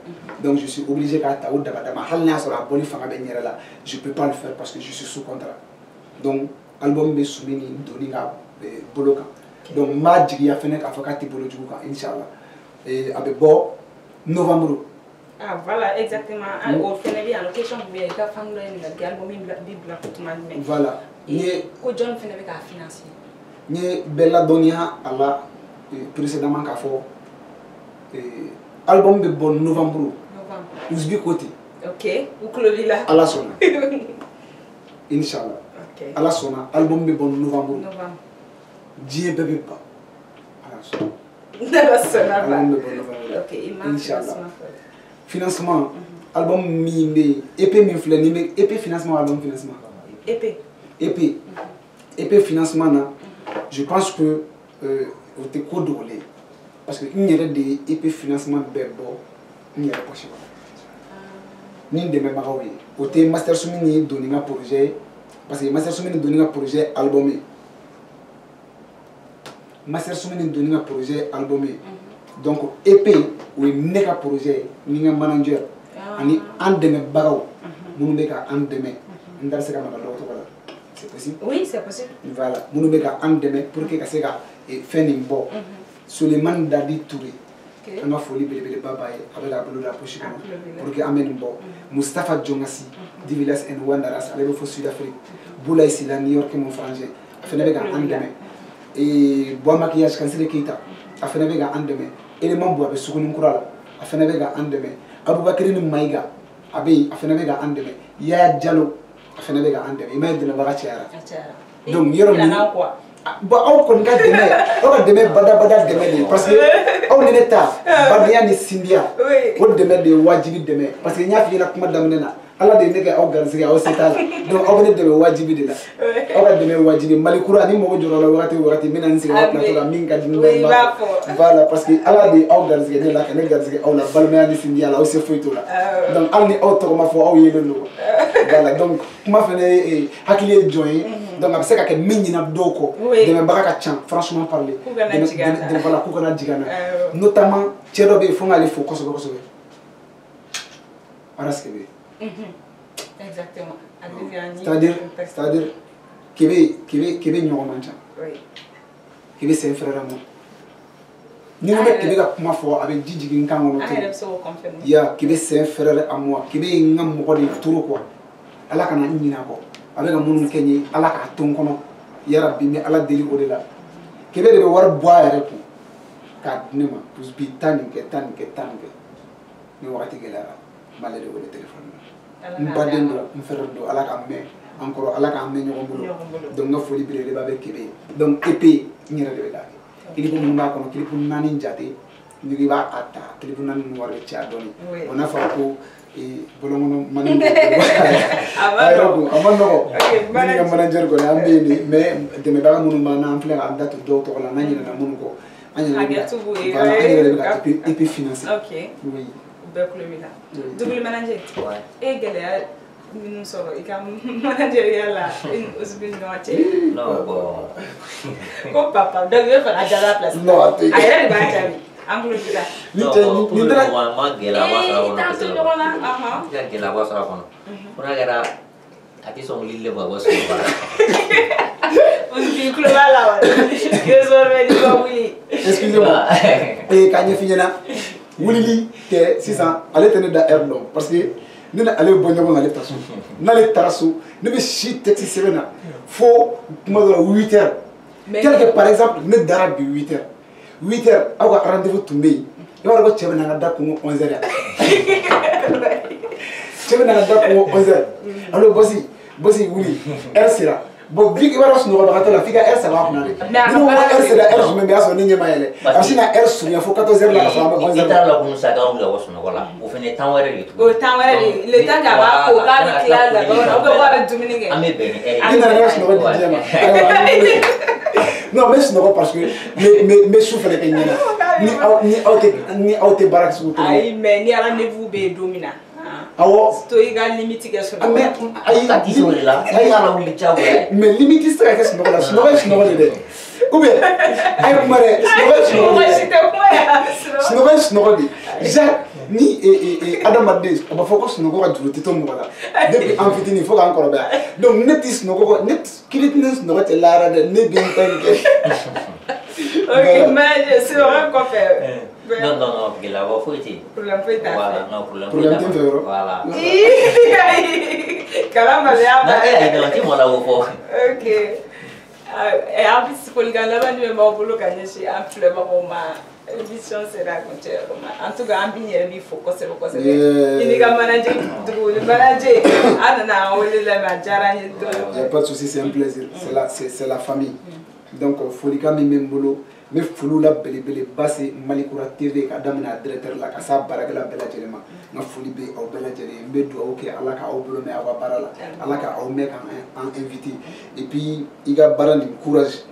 donc je suis obligé k'a ta o dabada ma hali n'a y'a sɔrɔ a bɔli fanga bɛ n yɛrɛ la je peux pas le faire parce que je suis sous contrat donc album bɛ Sumi ni doni ka bolo kan donc n b'a jigiya fɛnɛ k'a fɔ k'a tɛ bolo jugu kan inchallah a bɛ bɔ novembre. Ah voilà exactement o fɛnɛ bɛ yan question bɛ yen i ka fan dɔ ɲininka album bi bila ko tuma jumɛn. Voilà ko jɔn fɛnɛ bɛ k'a financer. Ni Bella Donia à la précédemment qu'a fait album de bon novembre. Ouzbi côté. Ok. Ou Clovila. À la sona. Inch'Allah. Ok. À la sona album de bon novembre. Novembre. Dieu bébé pas. À la sona. À la sona. Album de bon novembre. Ok. Inch'Allah. Financement. Album mi épée mi fleur ni épée financement album financement. Épée financement là. Je pense que on te codolé parce que il y a des épées financement bébé il y a pas possible. Ni de même magawi. On te master soumini donner un projet parce que master soumini donner un projet albumé. Master soumini donner un projet albumé. Donc épée ou nega projet ni un manager ani en deme bagaw munu beka en deme ndar se ka maka do to bala. C'est possible? Oui, c'est possible. Voilà, nous devons endemain pour que ça faire une bonne. Suleiman Dadi Touré, on a folie bébé baba avec la boule de la poche pour que amène bon. Mustafa Djongassi, Divilas and Wanderers, avec le faux Sud-Afrique. Boula ici la New York mon frangin, a fait avec un endemain. Et bois maquillage quand c'est le Keita, a fait avec un endemain. Élément bois avec Soukoun Kourala, a fait avec un endemain. Aboubakri Maïga, a fait avec un endemain. Yaya Diallo. Afin de gagner il m'a dit de la voiture. Donc, il y a quoi? Bon, on connaît demain, bada demain, parce que on est l'état, badia ni Sindia, on demain de wajibi demain, parce qu'il y a fini la commande d'amener. Allah de nègres organisés au sétal, donc on est de wajibi de là. On va demain wajibi. Malikoura ni mo jora la wati maintenant c'est la plateau la minga d'imbe. Voilà, parce que Allah de organisés de là, les organisés on la balmea ni Sindia là, on se fait tout là. Donc on est autre ma foi, on y est le lot. Voilà, donc comment faire hakili join donc après ça que mingi na doko de me baraka chan franchement parler de voilà kukana digana notamment tiedo be fo ngali fo koso araskebe exactement c'est-à-dire kebe nyoro mancha oui kebe c'est un frère à moi ni no kebe ka kuma fo avec jijigi nkango no ya kebe c'est un frère à moi kebe ngam mo ko de turu quoi ala kana nyina ko avec mun kenyi ala ka ton kono ya rabbi mi ala deli o de la kebe de war boire ko ka nema pus bi tan ke ni wakati gela malé de wala téléphone mbadendo mferdo ala ka me encore ala ka me nyoko bulo donc nga foli bi de babe kebe donc épée nyira de la ili ko mun ba kono kili pour nani njate ni ba ata kili pour nani war ci adoni on a fa ko et bolongono manin amano ni manager ko ambe mais de me baga munu mana ample am datu do to la nani na munu ko anya et puis financer OK oui bekle mina double manager et galère minum solo ikam manager yalla usbin no ate non bon ko papa donc fa ajala place non ayre ba tabi anglo dira ni dara ma gela wasa wono tanto dogona aha ya gela wasa wono pura gara ati song lille ba wasa ba usbi kulo wala wa kezo ready ba wili excusez-moi et kanye finyana wuli te 600 allez tenir da erdo parce que nous allons bonjour on allait tasu n'allait tarasu ne be shit taxi serena faut comment 8h quelque par exemple ne dara bi 8h awa rendez-vous tombé il va avoir chebe na da ko 11h chebe na da ko 11h alors bossi wuli er sera bon big wala sunu ko bakata la figa er ça va kunale no er c'est la er je me mets à son nyema yele ashina er sunu faut 14h la so ba 11h ita la kun sa ga on la wasunu wala o fene tan were li o tan were le tan ga ba ko ga bi class la o be wa be dumini ame be ina na sunu ko dijema non mais sunu parce que mais souffle ke nyana ni auté barak su to ay mais ni ala ne vous be domina awo to iga limite ke so mais ay ka ti so la ay ala wuli chawo mais limite c'est que sunu ko de ou bien ay mare sunu de Jacques ni Adam Adès on va focus sunu ko ka juru tito mo la depuis en fitini faut encore ba donc net sunu ko net kilitness no te lara de ne bien tanke OK mais c'est vrai quoi faire non que la voix fouti problème fait voilà non problème voilà caramba ya ba na ai da ti mo la voix OK a bɛ folikan laban jumɛn b'aw bolo ka ɲɛsin an filɛbagaw ma émission sera kuncɛ yɔrɔ ma en tout cas an b'i yɛrɛ b'i fo kosɛbɛ kosɛbɛ i ni ka manager dugu ni manager an nana an wele lamɛn a diyara an ye dɔɔni. Y a pas de souci, c'est un plaisir, c'est la famille. Donc folikan min bɛ n bolo n bɛ foliw la belebeleba se Malikura TV ka daminɛ a directeur la ka s'a baarakɛla bɛɛ lajɛlen ma n ka foli bɛ aw bɛɛ lajɛlen n bɛ dugawu kɛ Ala ka aw bolo mɛn aw ka baara la Ala ka aw mɛn k'an invité et puis i ka baara nin courage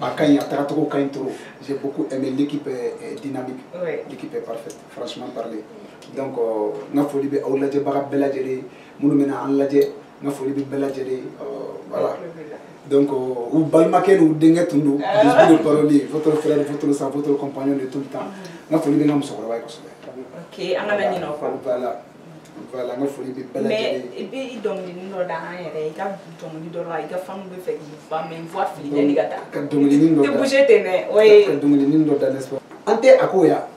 a ka ɲi a tagacogo ka ɲi trop j'ai beaucoup aimé l'équipe est dynamique l'équipe est parfaite franchement parler donc n ka foli bɛ aw lajɛbaga bɛɛ lajɛlen minnu bɛna an lajɛ n ka foli bɛ bɛɛ lajɛlen voilà. Donc, ou balimakɛ n'u denkɛ tun don de parolier, votre frère, votre sang, votre compagnon de tout le temps. N ka foli bɛ n ka musokɔrɔba ye kosɛbɛ. Ok, an kana ɲinɛ o kɔ. Voilà, n ka foli bɛ bɛɛ lajɛlen. Mais i bɛ dɔnkilinin dɔ da an yɛrɛ i ka dɔnkili dɔ la i ka fans bɛ fɛ k'i fa mais voix fililen de ka taa. Ka dɔnkilinin dɔ da. Tɛ bouger ten dɛ. Ka dɔnkilinin dɔ da n'est-ce pas. An tɛ a ko ya.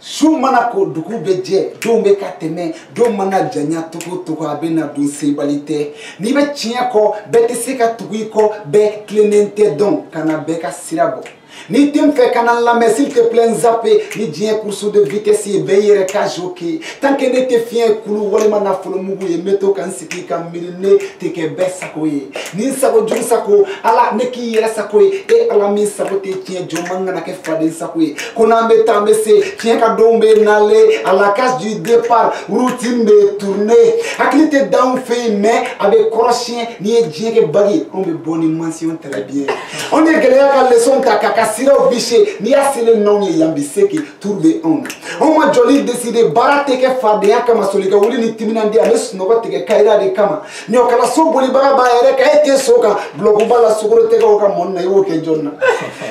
Su mana ko dugu bɛ jɛ denw bɛ ka tɛmɛ denw mana janya togo togo a bɛ na don sebali tɛ n'i bɛ tiɲɛ kɔ bɛɛ tɛ se ka tugu i kɔ bɛɛ tilennen tɛ dɔn ka na bɛɛ ka sira bɔ n'i tɛ n fɛ ka na n lamɛn s'il te plaît n zappe ni diɲɛ course de vitesse ye bɛɛ yɛrɛ ka joke tant que ne tɛ fiɲɛ kulu walima nafolo mugu ye n bɛ to ka n sigi ka miiri ne tɛ kɛ bɛɛ sago ye ni n sago jugu sago ala ne k'i yɛrɛ sago ye e ala min sago tɛ tiɲɛ jɔn man kana kɛ faden sago ye ko n'an bɛ taa an bɛ se tiɲɛ ka donw bɛ nalen à la case du départ routine bɛ tourner hakili tɛ d'anw fɛ yen mais a bɛ kɔrɔsiyɛn n'i ye diɲɛ kɛ bagi anw bɛ bɔ ni mention très bien anw ye gɛlɛya ka leçon ta ka ka siraw bise n'i y'a selen n'anw ye yan bi se k'i trouver anw na anw ma jɔli décider baara tɛ kɛ fadenya kama soli ka wuli ni timinandiya ne sunɔgɔ tigɛ kayira de kama ɲɔkalaso bolibaga b'a yɛrɛ kan e tɛ so kan blokuba la sukoro tɛgɛw ka mɔni na i y'o kɛ jɔn na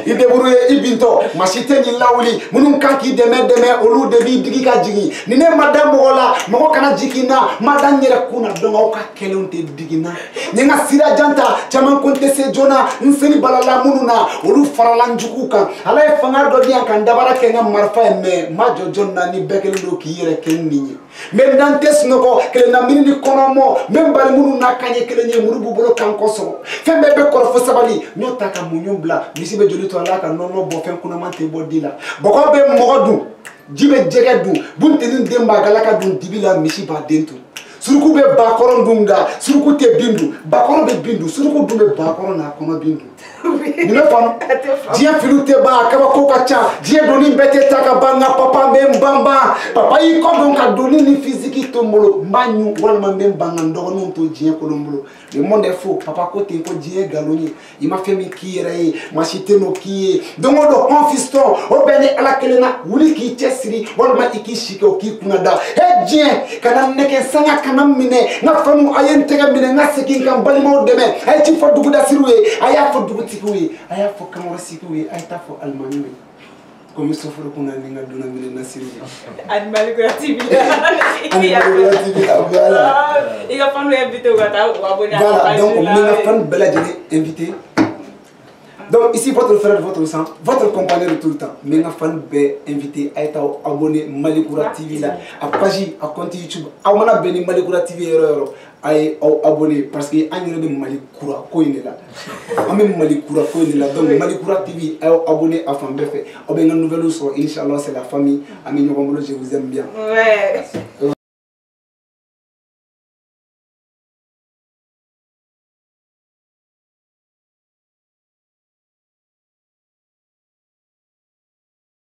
i débrouille i bintɔ maa si tɛ nin lawuli minnu kan k'i dɛmɛ olu de b'i digi ka jigin ni ne ma da mɔgɔ la mɔgɔ kana jigin na ma da n yɛrɛ kun na donc aw ka kɛlenw tɛ digi na n ye n ka sira jan ta caman ko n tɛ se joona n seni balala minnu na olu farala n jugu kan ala ye fanga dɔ di yan ka n dabara kɛ n ka marifa ye mais n ma jɔ jɔn na ni bɛɛ kelen don k'i yɛrɛ kɛ nin ye mais n'an tɛ sunɔgɔ kelen na mini ni kɔnɔmɔ n bɛ n bari minnu n'a kan ye kelen ye muru b'u bolo kan kɔsɔgɔ fɛn bɛɛ bɛ kɔrɔfɔ sabali n'o ta ka muɲu bila misi bɛ joli to a la ka nɔnɔ bɔ fɛn kunaman tɛ bɔ di la bɔgɔ bɛ mɔgɔ dun ji bɛ jɛgɛ dun buntenin den b'a galaka dun dibi la misi b'a den tun suruku bɛ bakɔrɔn dun nka suruku tɛ bin dun bakɔrɔn bɛ bin dun suruku dun bɛ bakɔrɔn n'a kɔnɔ bin dun nin bɛ faamu diɲɛ filiw tɛ ban a kabako ka ca diɲɛ donni bɛɛ tɛ ta ka ban nka papa n bɛ n banban papa y'i kɔ dɔn ka donni ni fisiki to n bolo n b'a ɲu walima n bɛ n ban ka n dɔgɔninw to diɲɛ kolon n bolo le monde est faux papa ko ten ko diɲɛ nkalon ye i ma fɛn min k'i yɛrɛ ye maa si tɛ n'o k'i ye don o don an fiston o bɛɛ ni ala kelen na wuli k'i cɛ siri walima i k'i si kɛ o k'i kunna da he diɲɛ kana nɛgɛ sanga kana minɛ n ka fɛnw a ye n tɛgɛ minɛ n ka segin ka n balimaw dɛmɛ a ye ci fɔ dugudasigiw ye a y'a fɔ dugutigiw ye a y'a fɔ kankɔrɔsigiw ye a ye taa fɔ alimamiw ye komi soforo kunna ni n ka donna minɛ nasiri ye Malikura TV Malikura TV la voilà i ka fans invité u ka taa u abonné voilà donc n bɛ n ka fans bɛɛ lajɛlen invité donc ici votre frère votre sang votre compagnon de tout le temps n bɛ n ka fans bɛɛ invité a ye taa abonné Malikura TV la a page a compte YouTube aw mana bɛn ni Malikura TV yɔrɔ yɔrɔ a ye aw abonné parce que an yɛrɛ bɛ Malikura ko in de la an bɛ Malikura ko in de la donc Malikura TV a y'aw abonné a fan bɛɛ fɛ aw bɛ n ka nouvelles sɔrɔ inchallah c'est la famille an bɛ ɲɔgɔn bolo je vous aime bien.